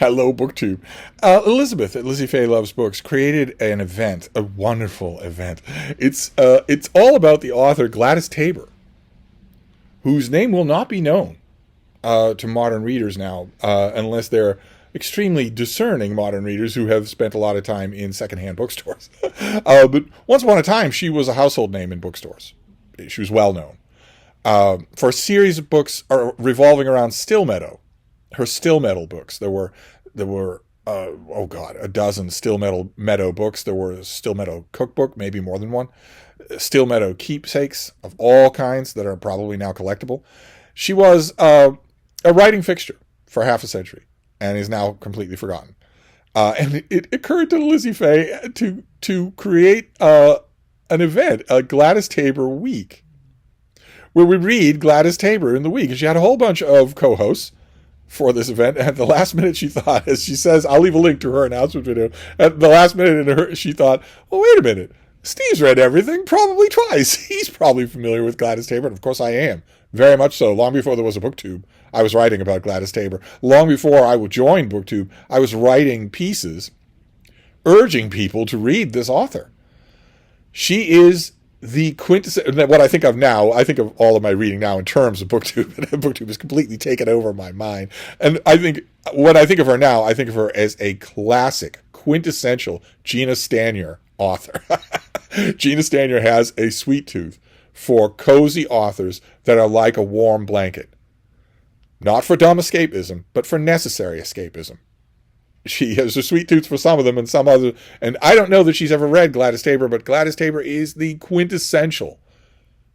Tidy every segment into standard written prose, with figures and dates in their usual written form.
Hello, BookTube. Elizabeth at Lizzie Faye Loves Books created an event, a wonderful event. It's all about the author Gladys Tabor, whose name will not be known to modern readers now, unless they're extremely discerning modern readers who have spent a lot of time in secondhand bookstores. But once upon a time, she was a household name in bookstores. She was well known for a series of books revolving around Stillmeadow. Her Stillmeadow books. There were a dozen Stillmeadow books. There were a Stillmeadow cookbook, maybe more than one. Stillmeadow keepsakes of all kinds that are probably now collectible. She was a writing fixture for half a century and is now completely forgotten. And it occurred to Lizzie Faye to create an event, a Gladys Tabor week, where we read Gladys Tabor in the week. And she had a whole bunch of co-hosts for this event. At the last minute, she thought, as she says, I'll leave a link to her announcement video. At the last minute, she thought, well, wait a minute. Steve's read everything probably twice. He's probably familiar with Gladys Tabor. And of course I am. Very much so. Long before there was a BookTube, I was writing about Gladys Tabor. Long before I would join BookTube, I was writing pieces urging people to read this author. She is the quintessential, what I think of now, I think of all of my reading now in terms of BookTube, and BookTube has completely taken over my mind. And I think, when I think of her now, I think of her as a classic, quintessential Gina Stanier author. Gina Stanier has a sweet tooth for cozy authors that are like a warm blanket. Not for dumb escapism, but for necessary escapism. She has a sweet tooth for some of them and some others. And I don't know that she's ever read Gladys Tabor, but Gladys Tabor is the quintessential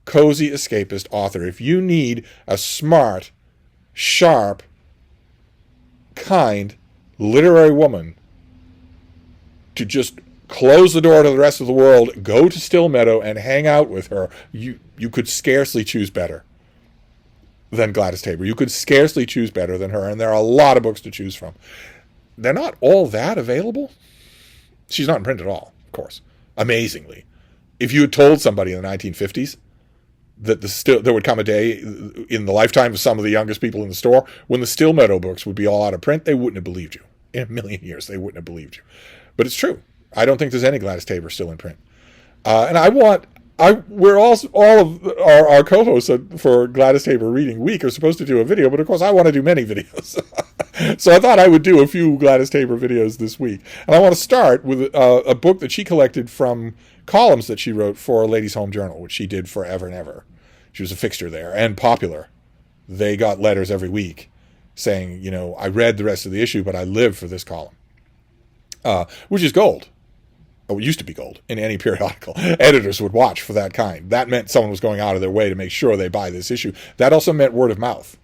cozy escapist author. If you need a smart, sharp, kind, literary woman to just close the door to the rest of the world, go to Stillmeadow and hang out with her, you could scarcely choose better than Gladys Tabor. You could scarcely choose better than her, and there are a lot of books to choose from. They're not all that available. She's not in print at all, of course, amazingly. If you had told somebody in the 1950s that there would come a day in the lifetime of some of the youngest people in the store when the Stillmeadow books would be all out of print, they wouldn't have believed you. In a million years, they wouldn't have believed you. But it's true. I don't think there's any Gladys Tabor still in print. We're all of our co-hosts for Gladys Tabor Reading Week are supposed to do a video, but of course I want to do many videos. So I thought I would do a few Gladys Tabor videos this week. And I want to start with a book that she collected from columns that she wrote for Ladies' Home Journal, which she did forever and ever. She was a fixture there and popular. They got letters every week saying, I read the rest of the issue, but I live for this column, which is gold. Oh, it used to be gold in any periodical. Editors would watch for that kind. That meant someone was going out of their way to make sure they buy this issue. That also meant word of mouth.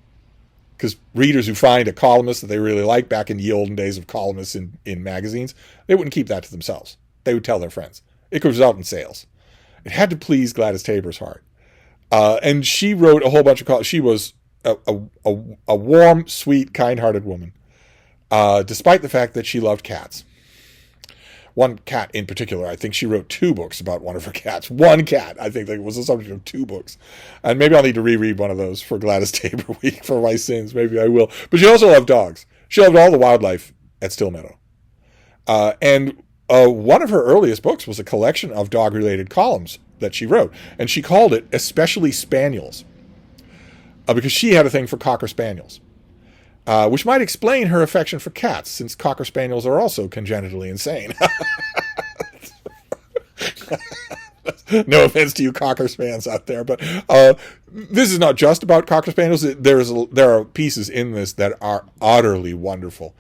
Because readers who find a columnist that they really like, back in the olden days of columnists in magazines, they wouldn't keep that to themselves. They would tell their friends. It could result in sales. It had to please Gladys Tabor's heart. And she wrote a whole bunch of columns. She was a warm, sweet, kind-hearted woman, despite the fact that she loved cats. One cat in particular, I think she wrote 2 books about one of her cats. One cat, I think, that was the subject of 2 books. And maybe I'll need to reread one of those for Gladys Tabor Week for my sins. Maybe I will. But she also loved dogs. She loved all the wildlife at Stillmeadow. And one of her earliest books was a collection of dog-related columns that she wrote. And she called it Especially Spaniels, because she had a thing for Cocker Spaniels. Which might explain her affection for cats, since Cocker Spaniels are also congenitally insane. No offense to you Cocker Spaniels out there, but this is not just about Cocker Spaniels. There are pieces in this that are utterly wonderful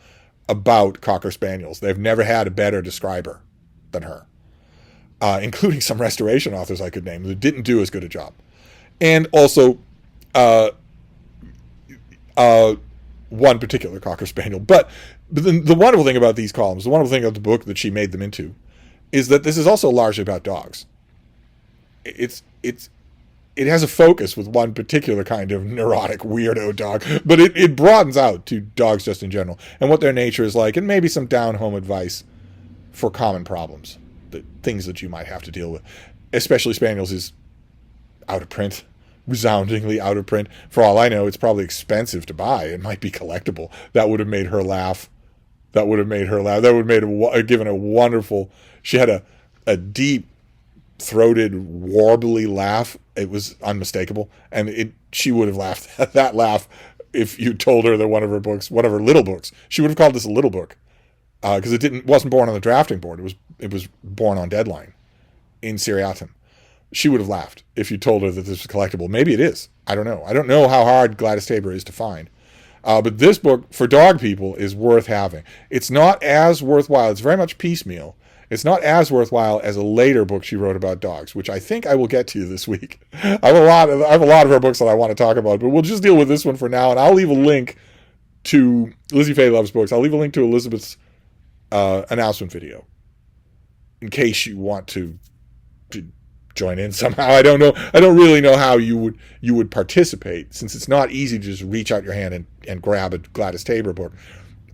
about Cocker Spaniels. They've never had a better describer than her, including some restoration authors I could name that didn't do as good a job. And also, one particular Cocker Spaniel. But the wonderful thing about these columns, the wonderful thing about the book that she made them into, is that this is also largely about dogs. It has a focus with one particular kind of neurotic weirdo dog, but it broadens out to dogs just in general and what their nature is like, and maybe some down-home advice for common problems, the things that you might have to deal with. Especially Spaniels is out of print. Resoundingly out of print. For all I know, it's probably expensive to buy. It might be collectible. That would have made her laugh that would have made her laugh. That would have made given a wonderful. She had a deep throated, warbly laugh. It was unmistakable, and she would have laughed at that laugh if you told her that one of her little books, she would have called this a little book, because wasn't born on the drafting board. It was born on deadline in seriatim. She would have laughed if you told her that this was collectible. Maybe it is. I don't know. I don't know how hard Gladys Tabor is to find. But this book, for dog people, is worth having. It's not as worthwhile. It's very much piecemeal. It's not as worthwhile as a later book she wrote about dogs, which I think I will get to this week. I have a lot of her books that I want to talk about, but we'll just deal with this one for now, and I'll leave a link to Lizzie Faye Loves Books. I'll leave a link to Elizabeth's announcement video in case you want to join in somehow. I don't know. I don't really know how you would participate, since it's not easy to just reach out your hand and grab a Gladys Tabor book.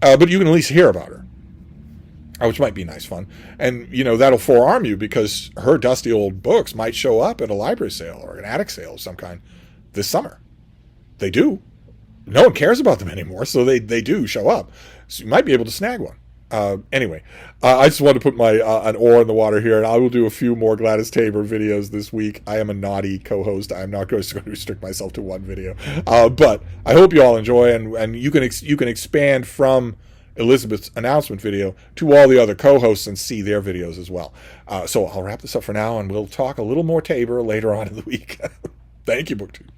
But you can at least hear about her, which might be nice fun. And, that'll forearm you, because her dusty old books might show up at a library sale or an attic sale of some kind this summer. They do. No one cares about them anymore, so they do show up. So you might be able to snag one. Anyway, I just wanted to put my an oar in the water here, and I will do a few more Gladys Tabor videos this week. I am a naughty co-host. I am not going to restrict myself to one video. But I hope you all enjoy, and you can expand from Elizabeth's announcement video to all the other co-hosts and see their videos as well. So I'll wrap this up for now, and we'll talk a little more Tabor later on in the week. Thank you, BookTube.